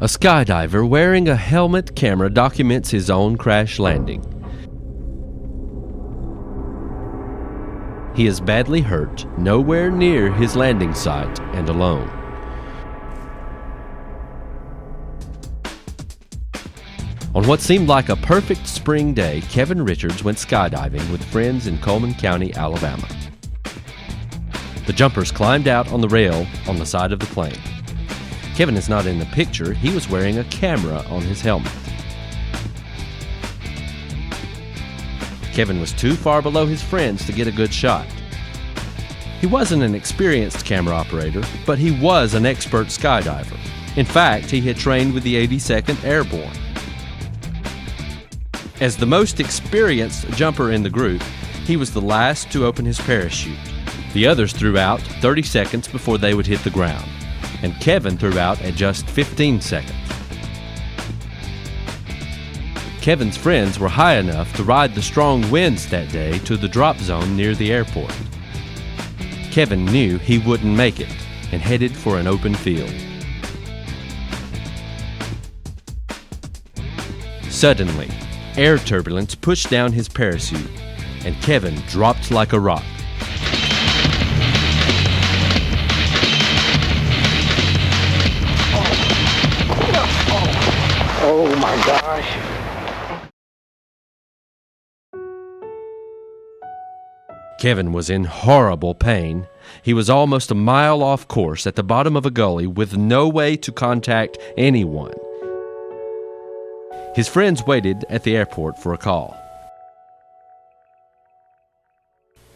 A skydiver wearing a helmet camera documents his own crash landing. He is badly hurt, nowhere near his landing site, and alone. On what seemed like a perfect spring day, Kevin Richards went skydiving with friends in Cullman County, Alabama. The jumpers climbed out on the rail on the side of the plane. Kevin is not in the picture. He was wearing a camera on his helmet. Kevin was too far below his friends to get a good shot. He wasn't an experienced camera operator, but he was an expert skydiver. In fact, he had trained with the 82nd Airborne. As the most experienced jumper in the group, he was the last to open his parachute. The others threw out 30 seconds before they would hit the ground, and Kevin threw out at just 15 seconds. Kevin's friends were high enough to ride the strong winds that day to the drop zone near the airport. Kevin knew he wouldn't make it and headed for an open field. Suddenly, air turbulence pushed down his parachute, and Kevin dropped like a rock. Oh my gosh. Kevin was in horrible pain. He was almost a mile off course at the bottom of a gully with no way to contact anyone. His friends waited at the airport for a call.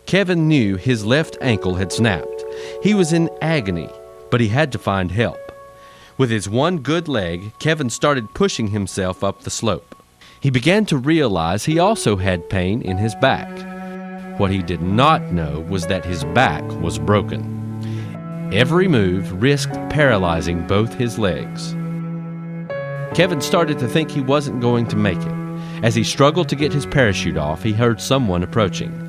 Kevin knew his left ankle had snapped. He was in agony, but he had to find help. With his one good leg, Kevin started pushing himself up the slope. He began to realize he also had pain in his back. What he did not know was that his back was broken. Every move risked paralyzing both his legs. Kevin started to think he wasn't going to make it. As he struggled to get his parachute off, he heard someone approaching.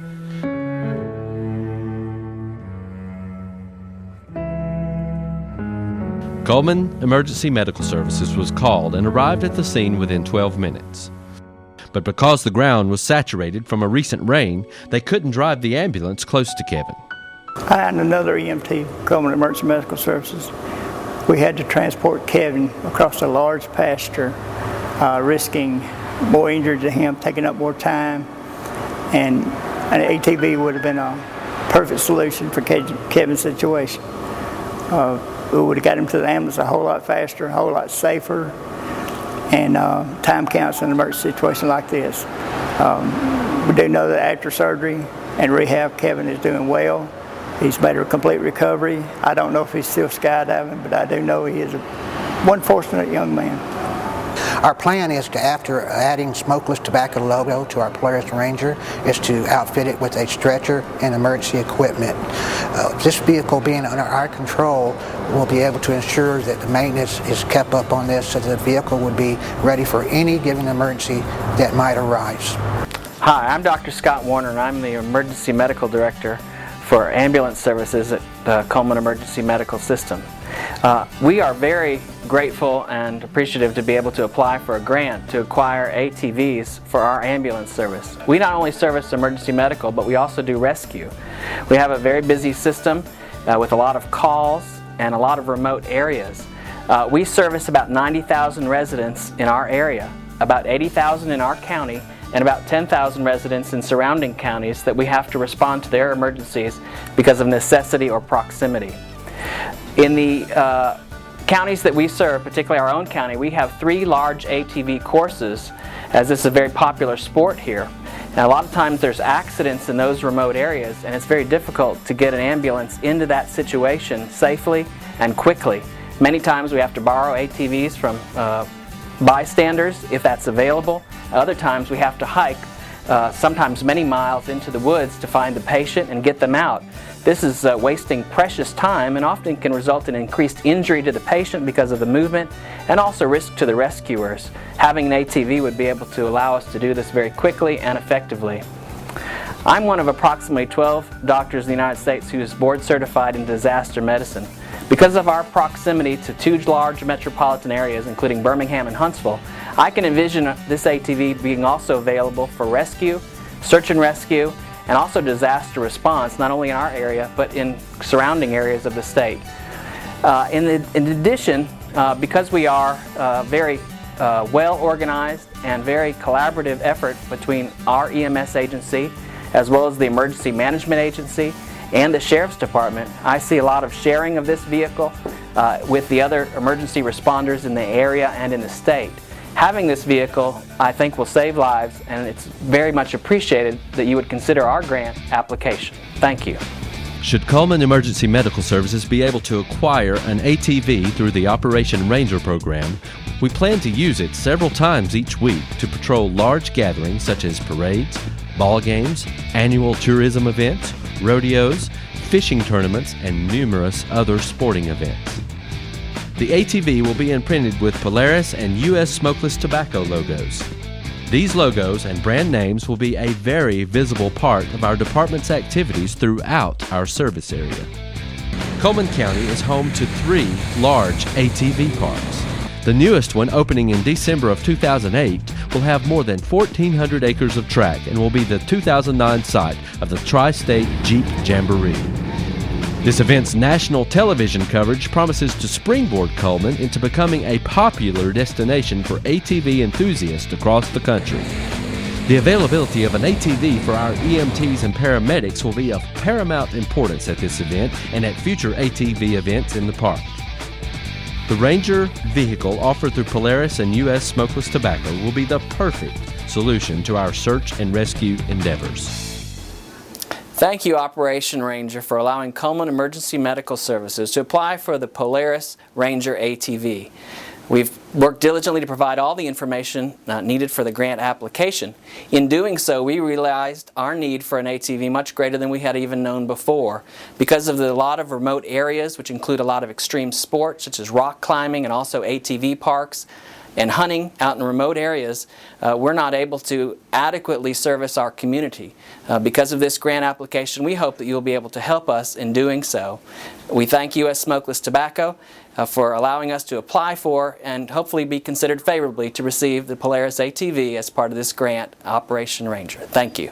Cullman Emergency Medical Services was called and arrived at the scene within 12 minutes. But because the ground was saturated from a recent rain, they couldn't drive the ambulance close to Kevin. I and another EMT, Cullman Emergency Medical Services, we had to transport Kevin across a large pasture, risking more injury to him, taking up more time, and an ATV would have been a perfect solution for Kevin's situation. We would have got him to the ambulance a whole lot faster, a whole lot safer, and time counts in an emergency situation like this. We do know that after surgery and rehab, Kevin is doing well. He's made a complete recovery. I don't know if he's still skydiving, but I do know he is one fortunate young man. Our plan is to, after adding Smokeless Tobacco logo to our Polaris Ranger, is to outfit it with a stretcher and emergency equipment. This vehicle being under our control will be able to ensure that the maintenance is kept up on this so that the vehicle would be ready for any given emergency that might arise. Hi, I'm Dr. Scott Warner, and I'm the Emergency Medical Director for Ambulance Services at the Cullman Emergency Medical System. We are very grateful and appreciative to be able to apply for a grant to acquire ATVs for our ambulance service. We not only service emergency medical, but we also do rescue. We have a very busy system with a lot of calls and a lot of remote areas. We service about 90,000 residents in our area, about 80,000 in our county, and about 10,000 residents in surrounding counties that we have to respond to their emergencies because of necessity or proximity. In the counties that we serve, particularly our own county, we have 3 large ATV courses, as this is a very popular sport here. And a lot of times there's accidents in those remote areas, and it's very difficult to get an ambulance into that situation safely and quickly. Many times we have to borrow ATVs from bystanders if that's available. Other times we have to hike sometimes many miles into the woods to find the patient and get them out. This is wasting precious time and often can result in increased injury to the patient because of the movement and also risk to the rescuers. Having an ATV would be able to allow us to do this very quickly and effectively. I'm one of approximately 12 doctors in the United States who is board certified in disaster medicine. Because of our proximity to two large metropolitan areas, including Birmingham and Huntsville, I can envision this ATV being also available for rescue, search and rescue, and also disaster response, not only in our area, but in surrounding areas of the state. In addition, because we are very well organized and very collaborative effort between our EMS agency as well as the Emergency Management Agency and the Sheriff's Department, I see a lot of sharing of this vehicle with the other emergency responders in the area and in the state. Having this vehicle, I think, will save lives, and it's very much appreciated that you would consider our grant application. Thank you. Should Cullman Emergency Medical Services be able to acquire an ATV through the Operation Ranger program, we plan to use it several times each week to patrol large gatherings such as parades, ball games, annual tourism events, rodeos, fishing tournaments, and numerous other sporting events. The ATV will be imprinted with Polaris and US Smokeless Tobacco logos. These logos and brand names will be a very visible part of our department's activities throughout our service area. Cullman County is home to 3 large ATV parks. The newest one, opening in December of 2008, will have more than 1,400 acres of track and will be the 2009 site of the Tri-State Jeep Jamboree. This event's national television coverage promises to springboard Cullman into becoming a popular destination for ATV enthusiasts across the country. The availability of an ATV for our EMTs and paramedics will be of paramount importance at this event and at future ATV events in the park. The Ranger vehicle offered through Polaris and US Smokeless Tobacco will be the perfect solution to our search and rescue endeavors. Thank you, Operation Ranger, for allowing Cullman Emergency Medical Services to apply for the Polaris Ranger ATV. We've worked diligently to provide all the information needed for the grant application. In doing so, we realized our need for an ATV much greater than we had even known before. Because of the lot of remote areas, which include a lot of extreme sports such as rock climbing and also ATV parks, and hunting out in remote areas, we're not able to adequately service our community. Because of this grant application, we hope that you'll be able to help us in doing so. We thank US Smokeless Tobacco for allowing us to apply for and hopefully be considered favorably to receive the Polaris ATV as part of this grant, Operation Ranger. Thank you.